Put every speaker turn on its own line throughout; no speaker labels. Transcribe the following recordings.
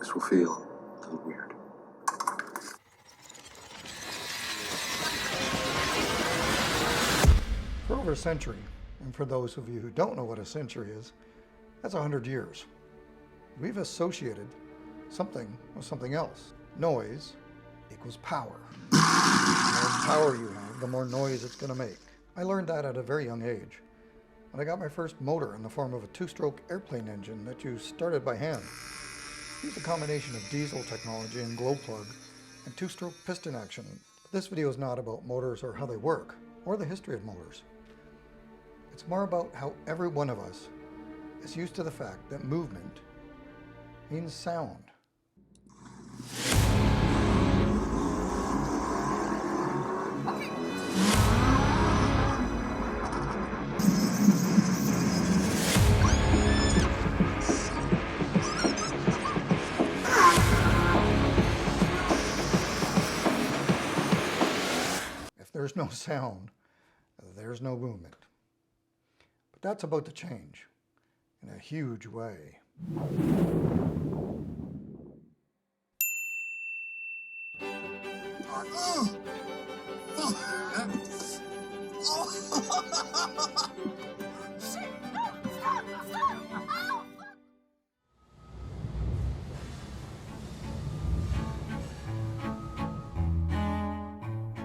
This will feel a little weird.
For over a century, and for those of you who don't know what a century is, that's 100 years. We've associated something with something else. Noise equals power. The more power you have, the more noise it's going to make. I learned that at a very young age, when I got my first motor in the form of a two-stroke airplane engine that you started by hand. It used a combination of diesel technology and glow plug and two-stroke piston action. But this video is not about motors or how they work, or the history of motors. It's more about how every one of us is used to the fact that movement means sound. If there's no sound, there's no movement. But that's about to change in a huge way.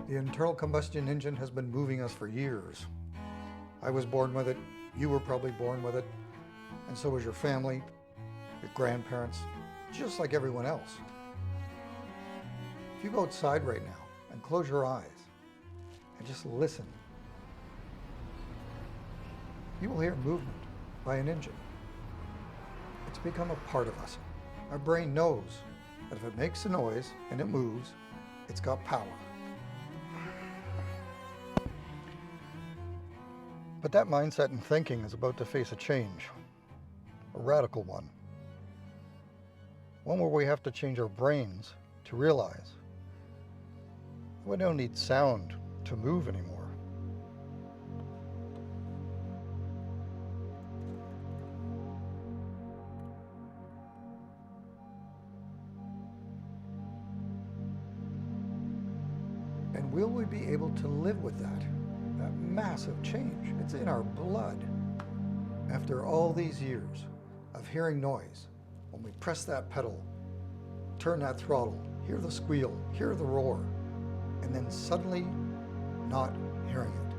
The internal combustion engine has been moving us for years. I was born with it, you were probably born with it, and so was your family, your grandparents, just like everyone else. If you go outside right now and close your eyes and just listen, you will hear movement by an engine. It's become a part of us. Our brain knows that if it makes a noise and it moves, it's got power. But that mindset and thinking is about to face a change, a radical one. One where we have to change our brains to realize we don't need sound to move anymore. And will we be able to live with that massive change? It's in our blood. After all these years of hearing noise, when we press that pedal, turn that throttle, hear the squeal, hear the roar, and then suddenly not hearing it.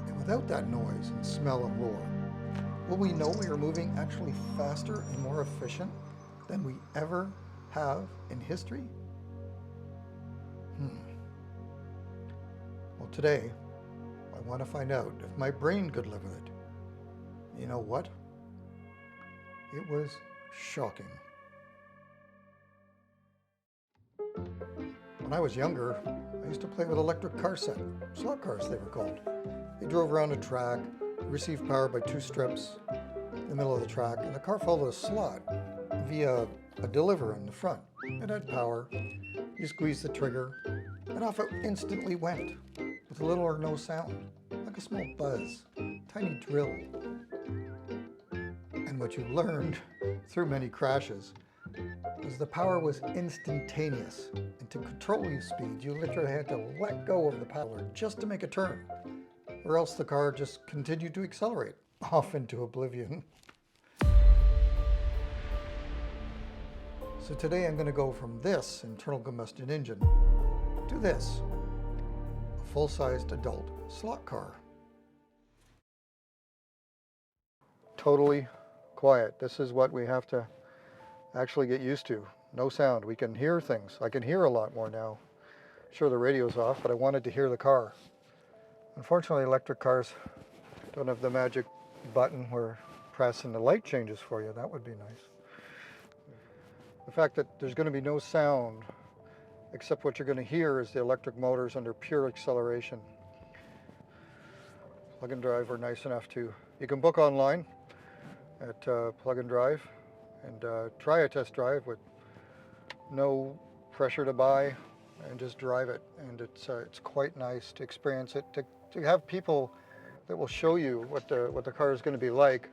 And without that noise and smell and roar, will we know we are moving actually faster and more efficient than we ever have in history? Well, today, I want to find out if my brain could live with it. You know what? It was shocking. When I was younger, I used to play with electric car set, slot cars they were called. They drove around a track, received power by two strips in the middle of the track, and the car followed a slot via a deliver in the front. It had power, you squeeze the trigger, and off it instantly went, with little or no sound, like a small buzz, tiny drill. And what you learned through many crashes was the power was instantaneous, and to control your speed, you literally had to let go of the pedal just to make a turn, or else the car just continued to accelerate off into oblivion. So today I'm going to go from this internal combustion engine to this, a full-sized adult slot car. Totally quiet. This is what we have to actually get used to. No sound. We can hear things. I can hear a lot more now. Sure, the radio's off, but I wanted to hear the car. Unfortunately, electric cars don't have the magic button where press and the light changes for you. That would be nice. The fact that there's going to be no sound, except what you're going to hear is the electric motors under pure acceleration. Plug and Drive are nice enough to, you can book online at Plug and Drive and try a test drive with no pressure to buy, and just drive it. And it's quite nice to experience it, to have people that will show you what the car is going to be like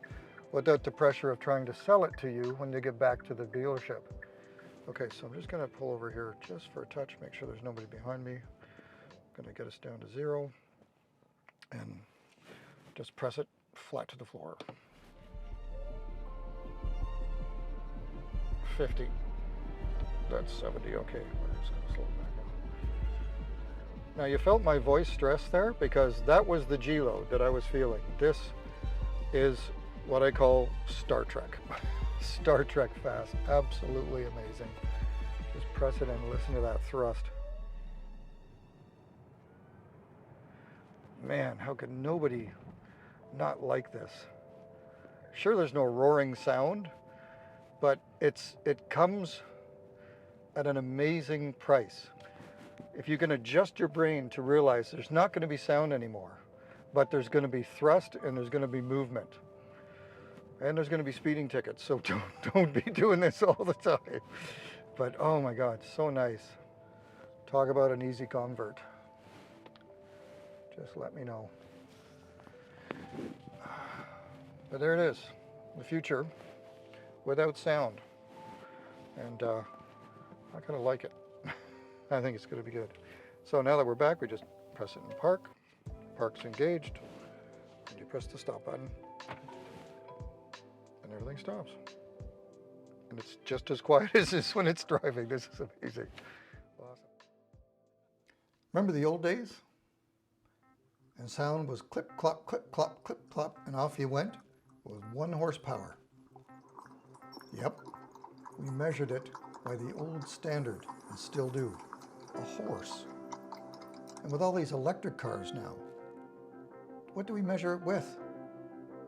without the pressure of trying to sell it to you when you get back to the dealership. Okay, so I'm just going to pull over here just for a touch, make sure there's nobody behind me. I'm going to get us down to 0 and just press it flat to the floor. 50. That's 70. Okay, we're just going to slow it back down. Now you felt my voice stress there because that was the G-load that I was feeling. This is what I call Star Trek. Star Trek fast. Absolutely amazing. Just press it and listen to that thrust. Man, how could nobody not like this? Sure, there's no roaring sound, but it comes at an amazing price. If you can adjust your brain to realize there's not going to be sound anymore, but there's going to be thrust and there's going to be movement. And there's going to be speeding tickets, so don't be doing this all the time. But oh my God, so nice. Talk about an easy convert. Just let me know. But there it is, the future without sound. And I kind of like it. I think it's going to be good. So now that we're back, we just press it in park. Park's engaged. And you press the stop button. And everything stops. And it's just as quiet as this when it's driving. This is amazing. Awesome. Remember the old days? And sound was clip, clop, clip, clop, clip, clop, and off you went with 1 horsepower. Yep, we measured it by the old standard and still do, a horse. And with all these electric cars now, what do we measure it with?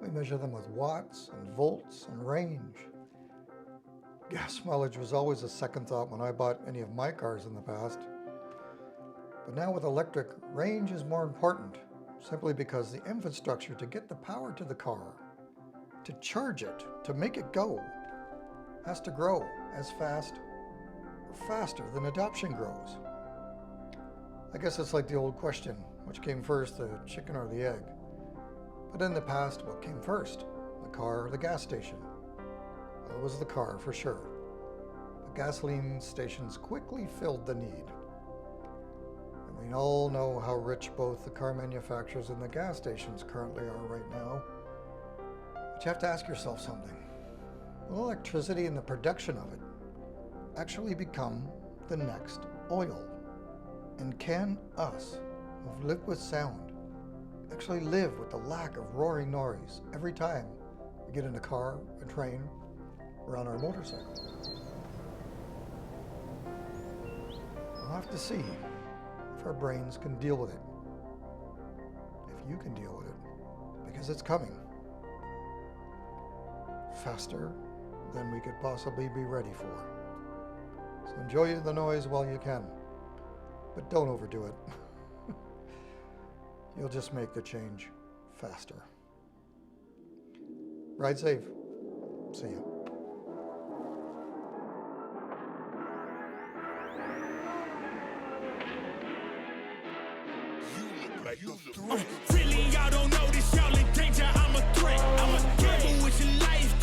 We measure them with watts and volts and range. Gas mileage was always a second thought when I bought any of my cars in the past. But now with electric, range is more important, simply because the infrastructure to get the power to the car, to charge it, to make it go, has to grow as fast or faster than adoption grows. I guess it's like the old question, which came first, the chicken or the egg? But in the past, what came first? The car or the gas station? Well, it was the car for sure. The gasoline stations quickly filled the need. And we all know how rich both the car manufacturers and the gas stations currently are right now. But you have to ask yourself something. Will electricity and the production of it actually become the next oil? And can us, who've lived with sound, actually live with the lack of roaring noise every time we get in a car, a train, or on our motorcycle? We'll have to see if our brains can deal with it. If you can deal with it, because it's coming. Faster than we could possibly be ready for. So enjoy the noise while you can, but don't overdo it. You'll just make the change faster. Ride safe. See you.
Really, y'all don't know this, y'all in danger. I'm a threat. I'm a gamble with your life.